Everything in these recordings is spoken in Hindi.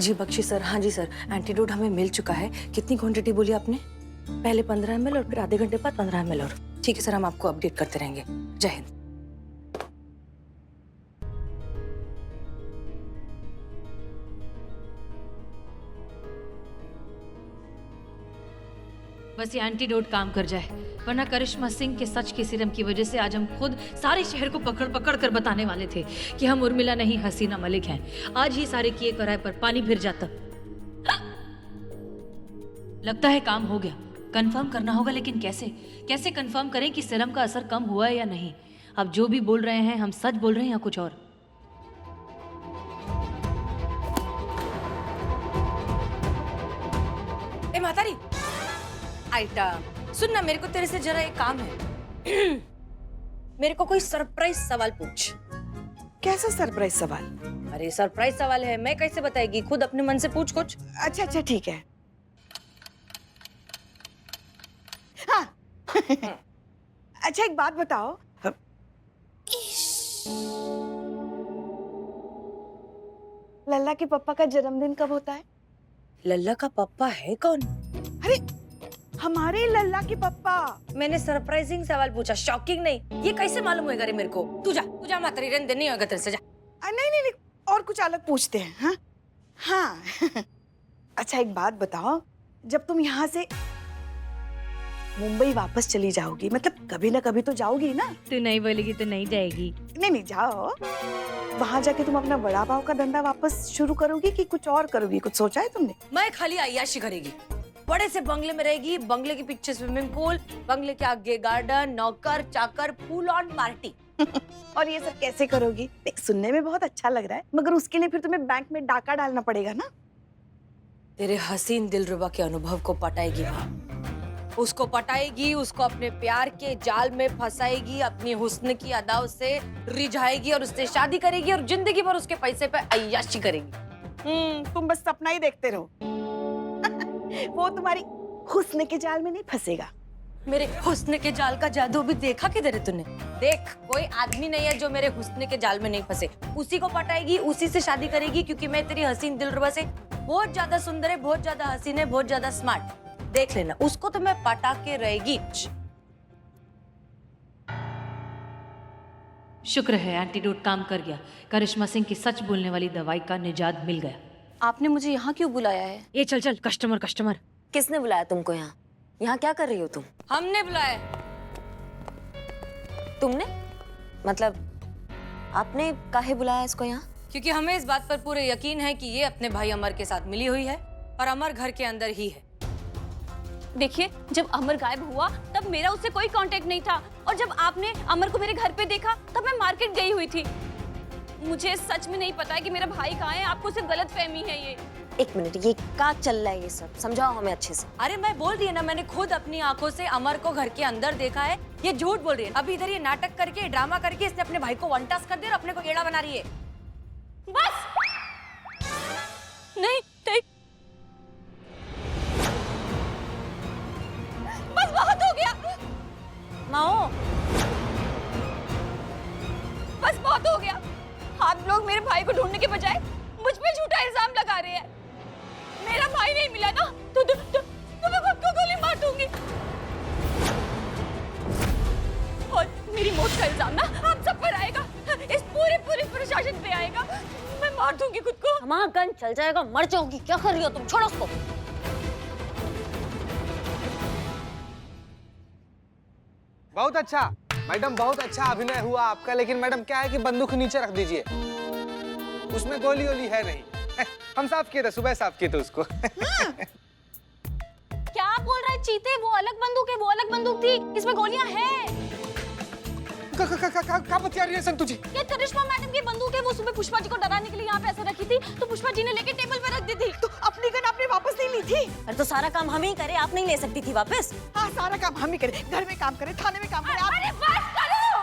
जी बख्शी सर, हाँ जी सर, एंटीडोट हमें मिल चुका है। कितनी क्वांटिटी बोली आपने? पहले 15 ml और फिर आधे घंटे बाद 15 ml और। ठीक है सर, हम आपको अपडेट करते रहेंगे। जय हिंद। बस ये एंटीडोट काम कर जाए, वरना करिश्मा सिंह के सच के सीरम की वजह से आज हम खुद सारे शहर को पकड़ पकड़ कर बताने वाले थे कि हम उर्मिला नहीं हसीना मलिक हैं। आज ही सारे किए कराए पर पानी फिर जाता। लगता है काम हो गया। कंफर्म करना होगा, लेकिन कैसे कैसे कंफर्म करें कि सीरम का असर कम हुआ है या नहीं? अब जो भी बोल रहे हैं, हम सच बोल रहे हैं या कुछ और? ए मातारी, आइटम सुन ना, मेरे को तेरे से जरा एक काम है। मेरे को कोई सरप्राइज सवाल पूछ। कैसा सरप्राइज सवाल? अरे सरप्राइज सवाल है, मैं कैसे बताएगी? खुद अपने मन से पूछ कुछ। अच्छा अच्छा ठीक है। हाँ। अच्छा एक बात बताओ, लल्ला के पापा का जन्मदिन कब होता है? लल्ला का पापा है कौन? अरे हमारे लल्ला के पापा। मैंने सरप्राइजिंग सवाल पूछा, शॉकिंग नहीं। ये कैसे मालूम होएगा रे मेरे को? तू जा मातारी, रहने दे, नहीं होगा तेरे से, जा। नहीं नहीं नहीं, और कुछ अलग पूछते हैं। हाँ हाँ। अच्छा एक बात बताओ, जब तुम यहाँ से मुंबई वापस चली जाओगी, मतलब कभी ना कभी तो जाओगी ना? तू नहीं बोलेगी तो नहीं जाएगी। नहीं नहीं जाओ। वहाँ जाके तुम अपना वड़ा पाव का धंधा वापस शुरू करोगी कि कुछ और करोगी? कुछ सोचा है तुमने? मैं खाली अय्याशी करेगी। बड़े से बंगले में रहेगी, बंगले के पीछे स्विमिंग पूल, बंगले के आगे गार्डन, नौकर चाकर, फुल ऑन पार्टी। और ये सब कैसे करोगी? देख सुनने में बहुत अच्छा लग रहा है, मगर उसके लिए फिर तुम्हें बैंक में डाका डालना पड़ेगा ना। तेरे हसीन दिलरुबा के अनुभव को पटाएगी माँ, उसको पटाएगी, उसको अपने प्यार के जाल में फंसाएगी, अपनी हुस्न की अदाओं से रिझाएगी और उससे शादी करेगी और जिंदगी भर उसके पैसे पे अय्याशी करेगी। तुम बस सपना ही देखते रहो। वो तुम्हारी हुस्न के जाल में नहीं फंसेगा। मेरे हुस्न के जाल का जादू भी देखा किधर है तूने? देख, कोई आदमी नहीं है जो मेरे हुस्न के जाल में नहीं फंसे। उसी को पटाएगी, उसी से शादी करेगी, क्योंकि मैं तेरी हसीन दिलरुबा से बहुत ज्यादा सुंदर है, बहुत ज्यादा हसीन है, बहुत ज्यादा स्मार्ट। देख लेना, उसको तो मैं पटा के रहेगी। शुक्र है एंटीडोट काम कर गया। करिश्मा सिंह की सच बोलने वाली दवाई का निजात मिल गया। आपने मुझे यहाँ क्यों बुलाया है? ये चल चल, कस्टमर कस्टमर। किसने बुलाया तुमको यहाँ? यहाँ क्या कर रही हो तुम? हमने बुलाया। तुमने? मतलब आपने काहे बुलाया इसको यहाँ? क्योंकि हमें इस बात पर पूरे यकीन है कि ये अपने भाई अमर के साथ मिली हुई है और अमर घर के अंदर ही है। देखिए, जब अमर गायब हुआ तब मेरा उससे कोई कांटेक्ट नहीं था, और जब आपने अमर को मेरे घर पे देखा तब मैं मार्केट गई हुई थी। मुझे सच में नहीं पता है कि मेरा भाई कहाँ है। आपको सिर्फ गलतफहमी है ये। एक मिनट, ये क्या चल रहा है? ये सब समझाओ हमें अच्छे से। अरे मैं बोल रही है ना, मैंने खुद अपनी आंखों से अमर को घर के अंदर देखा है। ये झूठ बोल रही है। अभी इधर ये नाटक करके, ड्रामा करके इसने अपने भाई को वन टास्क कर दिया और अपने को एड़ा बना रही है। बस नहीं नहीं, बस बहुत हो गया माओ, बस बहुत हो गया। आप लोग मेरे भाई को ढूंढने के बजाय मुझ पे झूठा इल्जाम लगा रहे हैं। मेरा भाई नहीं मिला ना तो मैं खुद को गोली मार दूंगी, और मेरी मौत का इल्जाम ना आप सब पर आएगा, इस पूरे प्रशासन पे आएगा। मैं मार दूंगी खुद को। हमारा गन चल जाएगा, मर जाओगी। क्या कर रही हो तुम? छोड़ो उसको। बहुत अच्छा मैडम, बहुत अच्छा अभिनय हुआ आपका। लेकिन मैडम क्या है कि बंदूक नीचे रख दीजिए, उसमें गोली वोली है नहीं। हम साफ किए थे, सुबह साफ किए थे उसको। क्या बोल रहे चीते? वो अलग बंदूक है, वो अलग बंदूक थी, इसमें गोलियां हैं। क्या बतिया रही है संतु जी? ये करिश्मा मैडम की बंदूक है। वो सुबह पुष्पा जी को डराने के लिए यहाँ पे ऐसे रखी थी, तो पुष्पा जी ने लेके टेबल पे रख दी थी। तो अपनी गन आपने वापस नहीं ली थी? अरे तो सारा काम हम ही करे, आप नहीं ले सकती थी वापस? हाँ सारा काम हम ही करे, घर में काम करे, थाने में काम करे। अरे बस करो,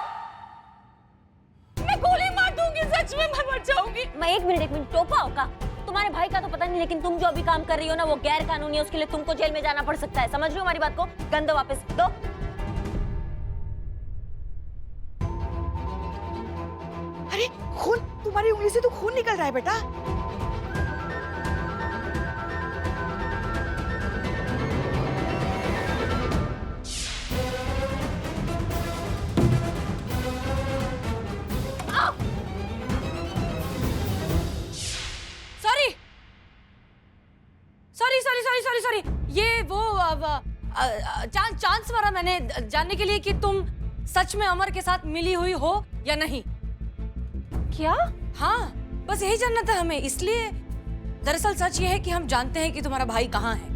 मैं गोली मार दूंगी। सच में मैं मर जाऊंगी। मैं एक मिनट टोपा होगा। तुम्हारे भाई का तो पता नहीं, लेकिन तुम जो अभी काम कर रही हो ना वो गैर कानूनी है। उसके लिए तुमको जेल में जाना पड़ सकता है। समझ रही हो हमारी बात को? गन दो वापस, दो। अरे खून, तुम्हारी उंगली से तो खून निकल रहा है बेटा। सॉरी सॉरी सॉरी, ये वो चांस मारा मैंने जानने के लिए कि तुम सच में अमर के साथ मिली हुई हो या नहीं। क्या? हाँ, बस यही जानना था हमें, इसलिए दरअसल सच ये है कि हम जानते हैं कि तुम्हारा भाई कहाँ है।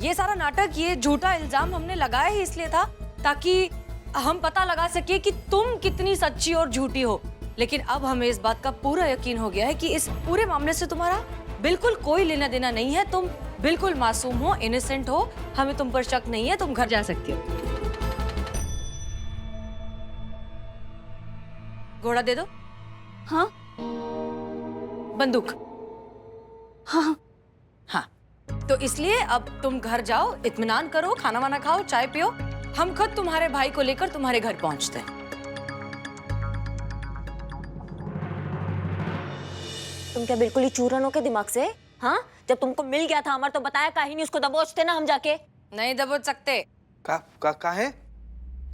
ये सारा नाटक, ये झूठा इल्जाम हमने लगाया ही इसलिए था ताकि हम पता लगा सके कि तुम कितनी सच्ची और झूठी हो। लेकिन अब हमें इस बात का पूरा यकीन हो गया है कि इस पूरे मामले से तुम्हारा बिल्कुल कोई लेना देना नहीं है। तुम बिल्कुल मासूम हो, इनोसेंट हो, हमें तुम पर शक नहीं है, तुम घर जा सकती हो। घोड़ा दे दो। हाँ बंदूक। हाँ हाँ, तो इसलिए अब तुम घर जाओ, इत्मीनान करो, खाना वाना खाओ, चाय पियो, हम खुद तुम्हारे भाई को लेकर तुम्हारे घर पहुंचते हैं। तुम क्या बिल्कुल ही चूरन हो के दिमाग से? हाँ, जब तुमको मिल गया था अमर तो बताया काहे नहीं उसको दबोचते ना हम जाके। नहीं दबोच सकते। का है?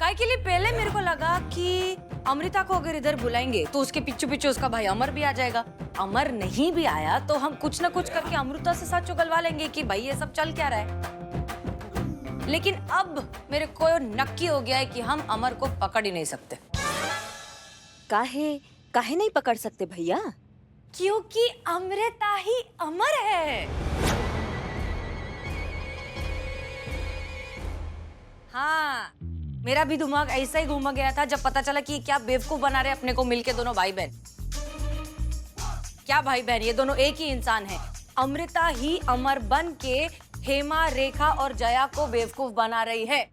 काय के लिए पहले मेरे को लगा कि अमृता को अगर इधर बुलाएंगे तो उसके पीछे पीछे उसका भाई अमर भी आ जाएगा। अमर नहीं भी आया तो हम कुछ ना कुछ करके अमृता से साथ चुगलवा लेंगे कि भाई ये सब चल क्या रहा है। लेकिन अब मेरे को नक्की हो गया है कि हम अमर को पकड़ ही नहीं सकते। काहे नहीं पकड़ सकते भैया? क्योंकि अमृता ही अमर है। हाँ, मेरा भी दिमाग ऐसा ही घूम गया था जब पता चला कि क्या बेवकूफ बना रहे अपने को मिलके दोनों भाई बहन। क्या भाई बहन, ये दोनों एक ही इंसान है। अमृता ही अमर बन के हेमा, रेखा और जया को बेवकूफ बना रही है।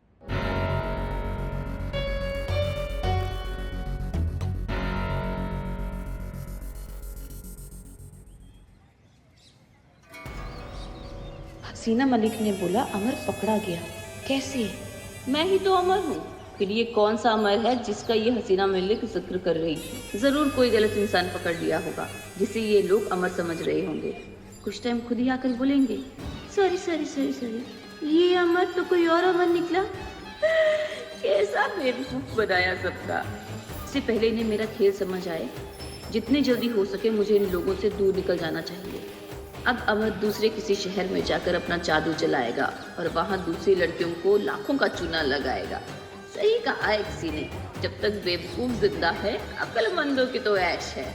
हसीना मलिक ने बोला अमर पकड़ा गया। कैसे? मैं ही तो अमर हूँ। फिर ये कौन सा अमर है जिसका ये हसीना मलिक जिक्र कर रही थी? जरूर कोई गलत इंसान पकड़ लिया होगा जिसे ये लोग अमर समझ रहे होंगे। कुछ टाइम खुद ही आकर बोलेंगे, सॉरी सॉरी सॉरी सॉरी, ये अमर तो कोई और अमर निकला। कैसा बेवकूफ बनाया सबका। इससे पहले इन्हें मेरा खेल समझ आए, जितने जल्दी हो सके मुझे इन लोगों से दूर निकल जाना चाहिए। अब अमर दूसरे किसी शहर में जाकर अपना जादू चलाएगा और वहां दूसरी लड़कियों को लाखों का चूना लगाएगा। सही कहा है किसी ने, जब तक बेवकूफ जिंदा है अक्लमंदों की तो ऐश है।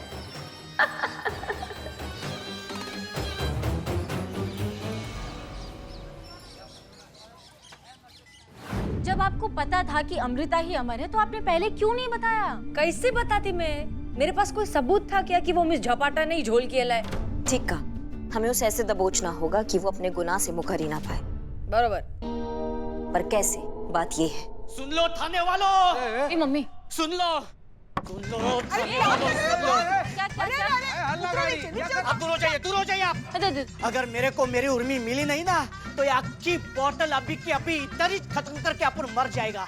जब आपको पता था कि अमृता ही अमर है तो आपने पहले क्यों नहीं बताया? कैसे बताती मैं? मेरे पास कोई सबूत था क्या कि वो मिस झपाटा नहीं झोल के लाए? ठीक का, हमें उसे ऐसे दबोचना होगा कि वो अपने गुनाह से मुकर ही ना पाए। बरोबर। पर कैसे? बात ये है। सुन लो थाने वालों, ए मम्मी, सुन लो, सुन लो, आप दूर हो जाइए आप। अगर मेरे को मेरी उर्मी मिली नहीं ना तो ये आपकी बोतल अभी की अभी इधर ही खत्म करके अपन मर जाएगा।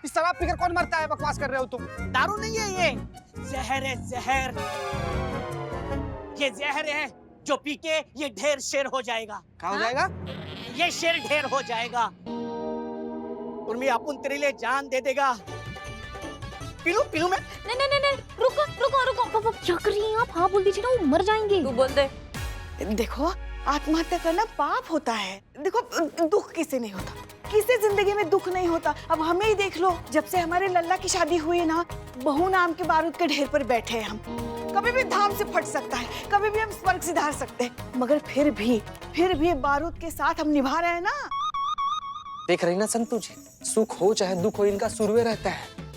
इस शराब पीकर कौन मरता है? बकवास कर रहे हो तुम। दारू नहीं है ये, जहर है जहर। ये जहर है जो पी के ये ढेर शेर हो जाएगा। क्या हो जाएगा? ये शेर ढेर हो जाएगा। उर्मी अपन तेरे लिए जान दे देगा। पीलू मैं। नहीं, रुको, क्या कर रही हैं आप? हाँ बोल दीजिए ना, वो मर जाएंगे। तू बोल दे। देखो, आत्महत्या करना पाप होता है। देखो, दुख किसे नहीं होता, किसी जिंदगी में दुख नहीं होता। अब हमें ही देख लो, जब से हमारे लल्ला की शादी हुई ना, बहू नाम के बारूद के ढेर पर बैठे हैं हम। कभी भी धाम से फट सकता है, कभी भी हम स्वर्ग सिधार सकते हैं, मगर फिर भी बारूद के साथ हम निभा रहे हैं ना। देख रही ना संतू जी, सुख हो चाहे दुख हो, इनका सुरवे रहता है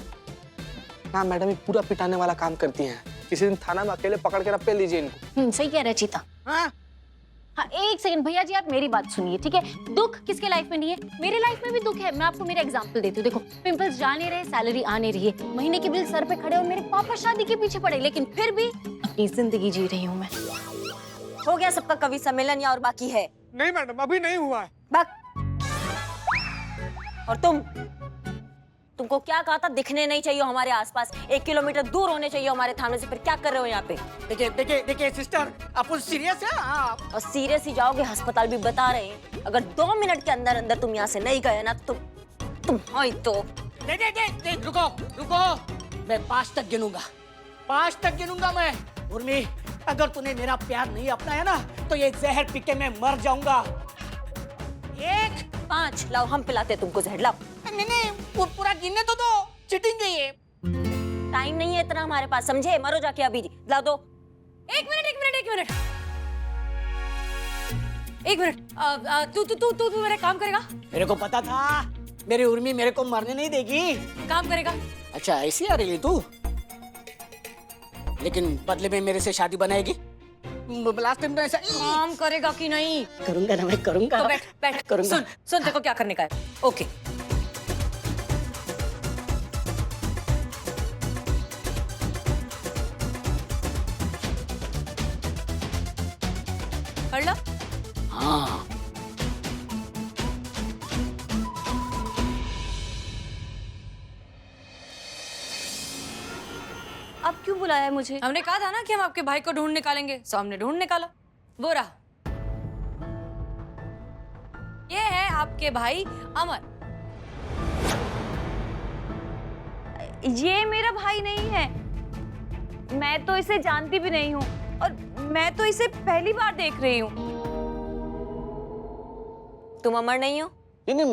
ना। मैडम ये पूरा पिटाने वाला काम करती हैं। किसी दिन थाना में अकेले पकड़ के रख लीजिए इनको। सही कह रहे चीता। हाँ? हाँ, एक सेकंड भैया जी, आप मेरी बात सुनिए, ठीक है? दुख किसके लाइफ में नहीं है? मेरे लाइफ में भी दुख है। मैं आपको मेरा एग्जांपल देती हूँ। देखो, पिंपल्स जा नहीं रहे, सैलरी आ नहीं रही है, महीने के बिल सर पे खड़े और मेरे पापा शादी के पीछे पड़े, लेकिन फिर भी अपनी जिंदगी जी रही हूँ मैं। हो गया सबका कवि सम्मेलन या और बाकी है? नहीं मैडम, अभी नहीं हुआ है। बक। और तुमको क्या कहा था? दिखने नहीं चाहिए हमारे आसपास, 1 किलोमीटर दूर होने चाहिए हमारे थाने से। फिर क्या कर रहे हो यहाँ पे? देखिए सिस्टर, अपन सीरियस है। और सीरियस ही जाओगे, अस्पताल भी बता रहे हैं। अगर 2 मिनट के अंदर अंदर तुम यहाँ से नहीं गए ना तो तुम हाँ तो रुको, मैं 5 तक गिनूंगा। 5 तक गिनूंगा मैं। उर्मी, अगर तूने मेरा प्यार नहीं अपनाया ना तो ये जहर पी के मैं मर जाऊंगा। 1 5 लाओ, हम पिलाते तुमको जहर, लाओ। नहीं, वो पूरा गिनने तो दो, चीटिंग है ये। टाइम नहीं है इतना हमारे पास, समझे? मरो जाके अभी, लाओ दो। एक मिनट तू मेरा काम करेगा, मेरे को पता था मेरी उर्मी मेरे को मरने नहीं देगी। काम करेगा। अच्छा ऐसी आ रही तू, लेकिन बदले में मेरे से शादी बनाएगी? लास्ट टाइम तो ऐसा काम करेगा कि नहीं? करूंगा ना, मैं करूंगा। तो बैठ करूंगा। सुन देखो क्या करने का है। ओके, कर लो। हाँ अब क्यों बुलाया है मुझे? हमने कहा था ना कि हम आपके भाई को ढूंढ निकालेंगे, सो हमने ढूंढ निकाला। वो रहा, ये है आपके भाई अमर। ये मेरा भाई नहीं है, मैं तो इसे जानती भी नहीं हूँ और मैं तो इसे पहली बार देख रही हूँ। तुम अमर नहीं हो? नहीं,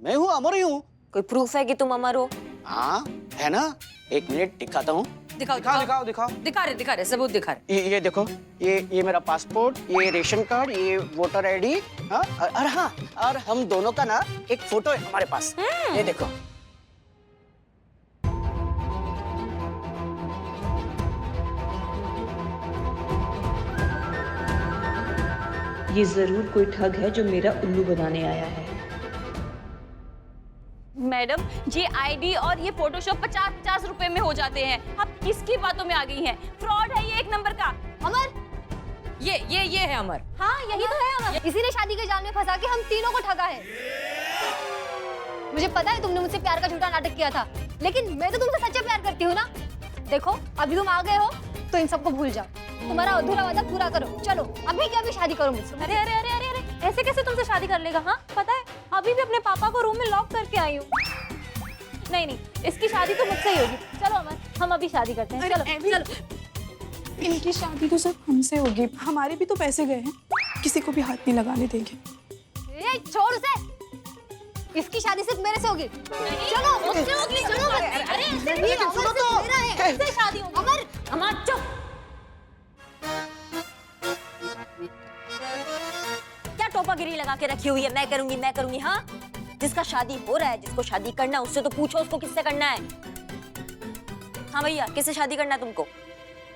मैं हूँ, अमर ही हूँ। कोई प्रूफ है कि तुम अमर हो? हाँ है ना, 1 मिनट दिखाता हूँ। दिखा रहे सबूत दिखा रहे। ये देखो, ये मेरा पासपोर्ट, ये रेशन कार्ड, ये वोटर आईडी। हाँ, और हाँ, और हम दोनों का ना एक फोटो है हमारे पास। ये देखो। ये जरूर कोई ठग है जो मेरा उल्लू बनाने आया है। मैडम, ये आईडी और ये फोटोशॉप 50-50 रुपए में हो जाते हैं। आप किसकी बातों में आ गई हैं? फ्रॉड है ये 1 नंबर का। अमर, ये है अमर। हाँ, यही तो है अमर। इसी ने शादी के जाल में फंसा के हम तीनों को ठगा है। मुझे पता है तुमने मुझसे प्यार का झूठा नाटक किया था, लेकिन मैं तो तुमसे सच्चा प्यार करती हूँ ना। देखो अभी तुम आ गए हो तो इन सबको भूल जाओ, तुम्हारा अधूरा वादा पूरा करो। चलो अभी के अभी शादी करो मुझसे। अरे अरे अरे अरे अरे, ऐसे कैसे तुमसे शादी कर लेगा? हाँ पता है, अभी भी अपने पापा को रूम में लॉक करके आई हूँ। नहीं, इसकी शादी तो मुझसे ही होगी। चलो अमर, हम अभी शादी करते हैं। चलो। इनकी शादी तो सिर्फ हमसे होगी, हमारे भी तो पैसे गए हैं, किसी को भी हाथ नहीं लगाने देंगे। ए, छोड़ उसे, इसकी शादी सिर्फ मेरे से होगी। चलो मुझसे होगी। चलो अरे ऐसे सुनो तो, ऐसे शादी होगी। अमर चुप। क्या टोपागिरी लगा के रखी हुई है? मैं करूंगी। हाँ, जिसका शादी हो रहा है, जिसको शादी करना है, उससे तो पूछो उसको किससे करना है। हाँ भैया, किससे शादी करना है तुमको?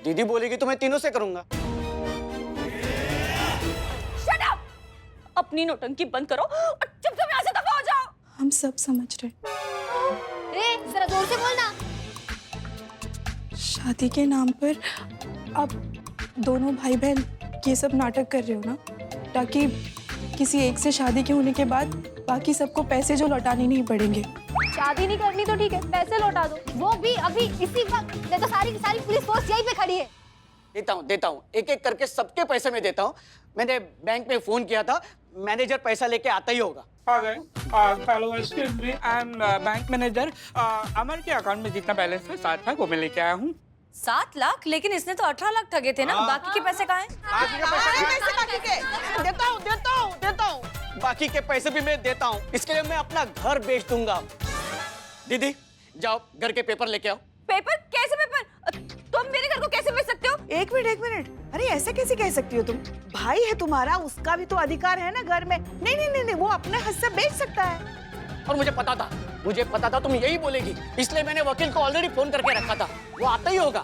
दीदी बोलेगी तो मैं तीनों से करूंगा। Shut up! अपनी नौटंकी बंद करो और चुपचाप यहाँ से दफा हो जाओ। हम सब समझ रहे। ए, जरा जोर से बोलना। शादी के नाम पर अब दोनों भाई बहन ये सब नाटक कर रहे हो ना, ताकि किसी एक से शादी के होने के बाद बाकी सबको पैसे जो लौटाने नहीं पड़ेंगे। शादी नहीं करनी तो ठीक है, पैसे लौटा दो, वो भी अभी इसी वक्त। देखो सारी की सारी पुलिस फोर्स यहीं पे खड़ी है। देता हूँ, एक एक करके सबके पैसे मैं देता हूँ। मैंने बैंक में फोन किया था, मैनेजर पैसा लेके आता ही होगा। Hello, excuse me, I am bank manager. Amar के अकाउंट में जितना बैलेंस है 7 लाख वो मैं लेके आया हूँ। 7 लाख? लेकिन इसने तो 18 लाख ठगे थे ना। बाकी के पैसे कहाँ हैं? देता हूँ। बाकी के पैसे भी मैं देता हूँ। इसके लिए मैं अपना घर बेच दूंगा। दीदी जाओ, घर के पेपर लेके आओ। पेपर? कैसे पेपर? तुम मेरे घर को कैसे बेच सकते हो? एक मिनट, अरे ऐसे कैसे कह सकती हो तुम? भाई है तुम्हारा, उसका भी तो अधिकार है ना घर में। नहीं, वो अपने हद से बेच सकता है। और मुझे पता था तुम यही बोलेगी, इसलिए मैंने वकील को ऑलरेडी फोन करके रखा था, वो आता ही होगा।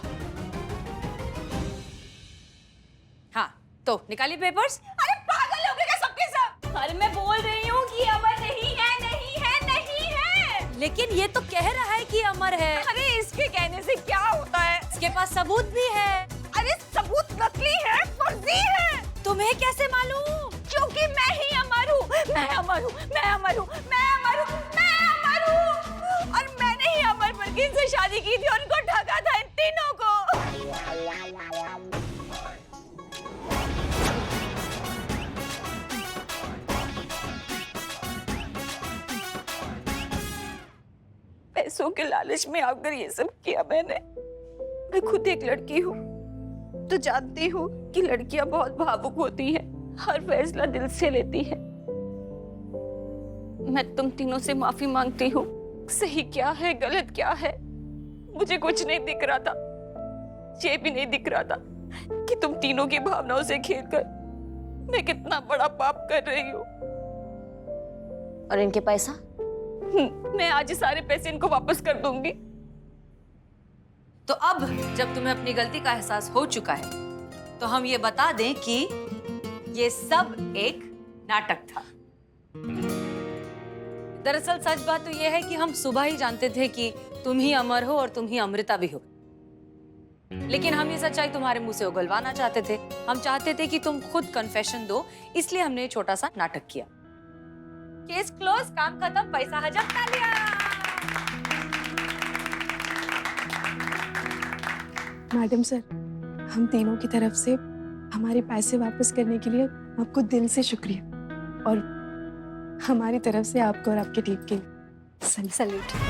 हाँ, तो निकालिए पेपर्स। अरे पागल हो गए क्या सबके सब? अरे मैं बोल रही हूँ कि अमर नहीं है। लेकिन ये तो कह रहा है कि अमर है। अरे इसके कहने से क्या होता है? इसके पास सबूत भी है। अरे सबूत नकली है, फर्जी है। तुम्हें कैसे मालूम? क्योंकि मैं ही अमर हूँ। और मैंने ही अमर परकीन से शादी की थी और उनको ठगा था, इन तीनों को। पैसों के लालच में आकर ये सब किया मैंने। मैं खुद एक लड़की हूँ तो जानती हूँ कि लड़कियां बहुत भावुक होती हैं, हर फैसला दिल से लेती हैं। मैं तुम तीनों से माफी मांगती हूँ। सही क्या है गलत क्या है मुझे कुछ नहीं दिख रहा था। ये भी नहीं दिख रहा था कि तुम तीनों की भावनाओं से खेलकर मैं कितना बड़ा पाप कर रही हूँ। और इनके पैसा? मैं आज ही सारे पैसे इनको वापस कर दूंगी। तो अब जब तुम्हें अपनी गलती का एहसास हो चुका है तो हम ये बता दें कि ये सब एक नाटक था। दरअसल सच बात तो ये है कि हम सुबह ही जानते थे कि तुम ही अमर हो और तुम ही अमृता भी हो, लेकिन हम ये सच्चाई तुम्हारे मुंह से उगलवाना चाहते थे। हम चाहते थे कि तुम खुद कन्फेशन दो, इसलिए हमने ये छोटा सा नाटक किया। केस क्लोज, काम खत्म, पैसा हजम, तालियां। मैडम सर, हम तीनों की तरफ से हमारे पैसे वापस करने के लिए आपको दिल से शुक्रिया, और हमारी तरफ से आपको और आपके टीम के सैल्यूट।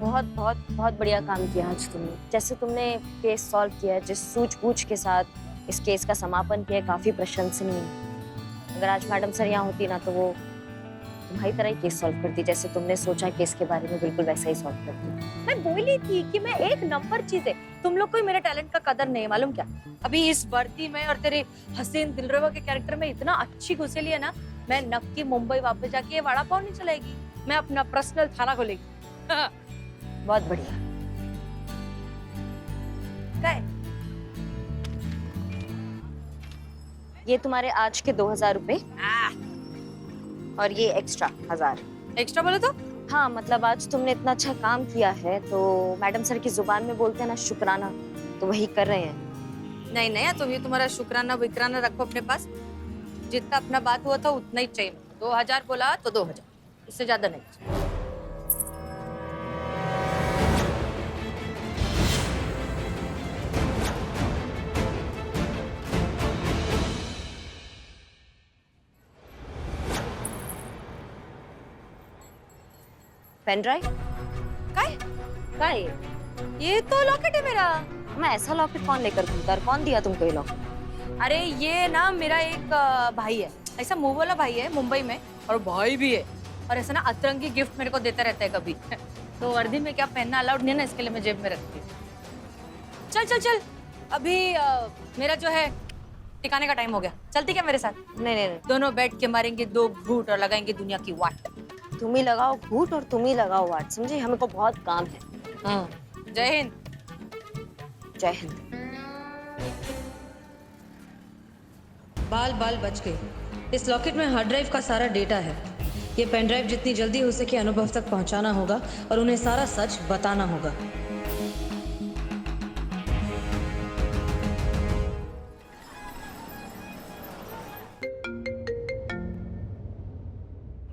बहुत बहुत बहुत बढ़िया काम किया आज तुमने। जैसे तुमने केस सॉल्व किया है, जिस सूझबूझ के साथ इस केस का समापन किया, काफी प्रशंसनीय है। अगर आज मैडम सर यहाँ होती ना तो वो तुम्हारी तरह ही केस सॉल्व करती, जैसे तुमने सोचा केस के बारे में बिल्कुल वैसा ही सॉल्व करती। मैं बोली थी कि मैं एक नंबर चीज है, तुम लोग को ही मेरे टैलेंट का कदर नहीं है, मालूम क्या? अभी इस वर्दी में और तेरे हसीन दिलरुबा के कैरेक्टर में इतना अच्छी घुसेली है ना, मैं नक्की मुंबई वापस जाके ये वड़ा पाव नहीं चलाएगी, मैं अपना पर्सनल थाना खोलेगी। बहुत बढ़िया। ये तुम्हारे आज के 2000 रुपए और ये एक्स्ट्रा 1000। एक्स्ट्रा बोले तो? हाँ, मतलब आज तुमने इतना अच्छा काम किया है तो मैडम सर की जुबान में बोलते हैं ना शुक्राना, तो वही कर रहे हैं। नहीं नहीं, तुम ये तुम्हारा शुक्राना विक्राना रखो अपने पास। जितना अपना बात हुआ था उतना ही चाहिए। 2000 बोला तो 2000, इससे ज्यादा नहीं। Pen drive? काय? ये तो लॉकेट है मेरा। मैं ऐसा लॉकेट कौन लेकर घूमता है? कौन दिया तुमको ये लॉकेट? अरे ये ना मेरा एक भाई है, ऐसा मुंह वाला भाई है मुंबई में, और भाई भी है, और ऐसा ना अतरंगी गिफ्ट मेरे को देता रहता है कभी। तो वर्दी में क्या पहनना अलाउड नहीं है ना, इसके लिए मैं जेब में रखती हूँ। चल चल चल, अभी मेरा जो है टिकाने का टाइम हो गया। चलती क्या मेरे साथ? नहीं, दोनों बैठ के मारेंगे 2 घूंट और लगाएंगे दुनिया की वाट। तुम ही लगाओ घूंट और तुम ही लगाओ वाट, समझे? हमें को बहुत काम है। जय हिंद। जय हिंद। बाल बाल बच गए। इस लॉकेट में हार्ड ड्राइव का सारा डेटा है। ये पेन ड्राइव जितनी जल्दी हो सके अनुभव तक पहुंचाना होगा और उन्हें सारा सच बताना होगा।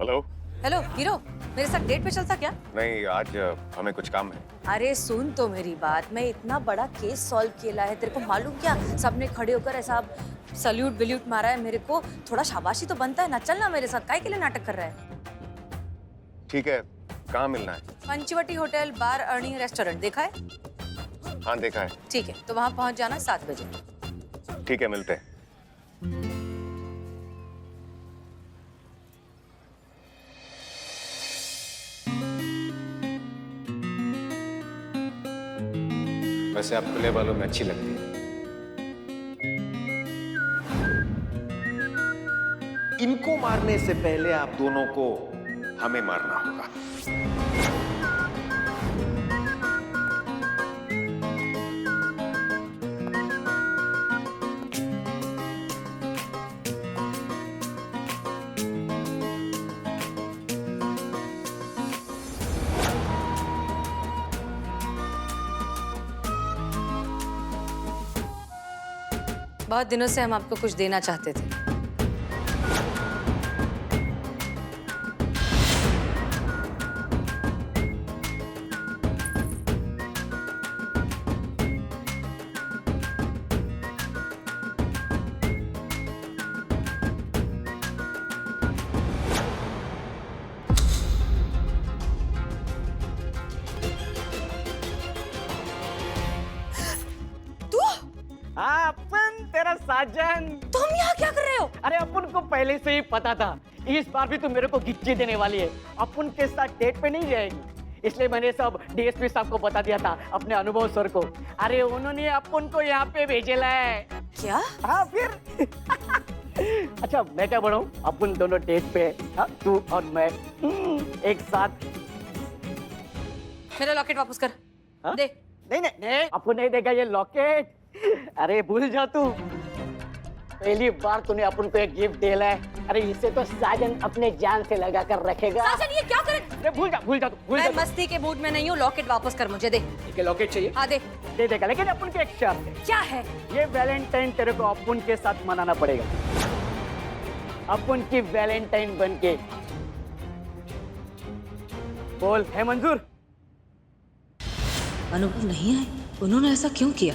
हेलो हेलो हीरो, मेरे साथ डेट पे चलता क्या? नहीं, आज हमें कुछ काम है। अरे सुन तो मेरी बात, मैं इतना बड़ा केस सॉल्व किया है, तेरे को मालूम क्या? सबने खड़े होकर ऐसा सल्यूट बिल्यूट मारा है मेरे को, थोड़ा शाबाशी तो बनता है ना। चल ना मेरे साथ, काहे के लिए नाटक कर रहा है? ठीक है, कहाँ मिलना है? पंचवटी होटल बार अर्निंग रेस्टोरेंट, देखा है? हाँ देखा है। ठीक है, तो वहाँ पहुँच जाना 7 बजे। ठीक है, मिलते हैं। वैसे आप खुले बालों में अच्छी लगती है। इनको मारने से पहले आप दोनों को हमें मारना होगा। बहुत दिनों से हम आपको कुछ देना चाहते थे। साजन। तुम यहाँ क्या कर रहे हो? अरे अपन को पहले से ही पता था इस बार भी तुम मेरे को गिच्ची देने वाली है। अपन के साथ डेट पे नहीं जाएगी, इसलिए मैंने सब डीएसपी साहब को बता दिया था, अपने अनुभव सर को। अरे उन्होंने अपन को यहाँ पे भेजेला है। क्या? हाँ फिर अच्छा मैं क्या बढ़ाऊं, अपन दोनों डेट पे, हाँ तू और मैं एक साथ। मेरा लॉकेट वापस कर। हाँ? दे। नहीं नहीं नहीं, अपन नहीं देगा ये लॉकेट। अरे भूल जा तू, पहली बार तूने अपन को एक गिफ्ट दिया है। अरे इसे तो साजन अपने जान से लगा कर रखेगा। साजन ये क्या करे? अरे भूल जा तू, भूल मैं जा। मस्ती के मूड में नहीं हूँ, लॉकेट वापस कर मुझे। दे। ठीक है लॉकेट चाहिए? हाँ दे। दे देगा, लेकिन अपन की एक शर्त है। क्या है? ये वैलेंटाइन तेरे को अपन के साथ मनाना पड़ेगा। अपन की वैलेंटाइन बनके। बोल, है मंजूर? अनुभव नहीं आए, उन्होंने ऐसा क्यों किया?